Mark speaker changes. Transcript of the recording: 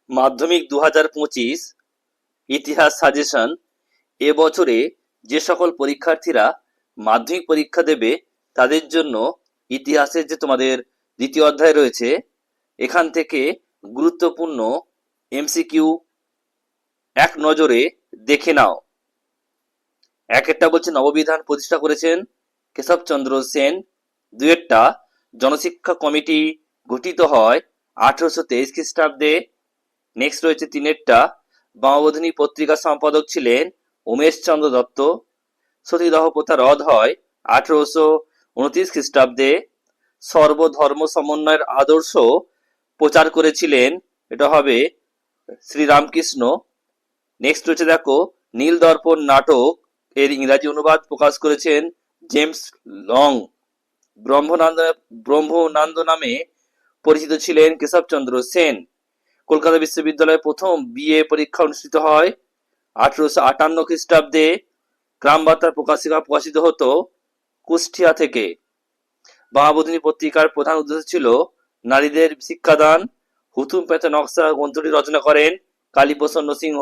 Speaker 1: মাধ্যমিক 2025 ইতিহাস সাজেশন। এবছরে যে সকল পরীক্ষার্থীরা মাধ্যমিক পরীক্ষা দেবে তাদের জন্য ইতিহাসের যে তোমাদের দ্বিতীয় অধ্যায় রয়েছে, এখান থেকে গুরুত্বপূর্ণ এমসিকিউ এক নজরে দেখে নাও। একটা বলছে নববিধান প্রতিষ্ঠা করেছেন কেশবচন্দ্র সেন। দুয়েরটা জনশিক্ষা কমিটি গঠিত হয় 1823 খ্রিস্টাব্দে। নেক্সট রয়েছে তিনেরটা বামবোধিনী পত্রিকার সম্পাদক ছিলেন উমেশচন্দ্র দত্ত। সতীদাহ প্রথা রদ হয় 1829 খ্রিস্টাব্দে। সর্বধর্ম সমন্বয়ের আদর্শ প্রচার করেছিলেন, এটা হবে শ্রীরামকৃষ্ণ। নেক্সট রয়েছে দেখো নীল দর্পণ নাটক এর ইংরাজি অনুবাদ প্রকাশ করেছেন জেমস লং। ব্রহ্মনান্দ নামে পরিচিত ছিলেন কেশবচন্দ্র সেন। কলকাতা বিশ্ববিদ্যালয়ে প্রথম বিএ পরীক্ষা অনুষ্ঠিত হয় 1858 খ্রিস্টাব্দে। গ্রামবার্তা প্রকাশিত হতো কুষ্টিয়া থেকে। বামাবোধিনী পত্রিকার প্রধান উদ্দেশ্য ছিল নারীদের শিক্ষাদান। হুতুম পেতে নকশা গ্রন্থটি রচনা করেন কালীপ্রসন্ন সিংহ।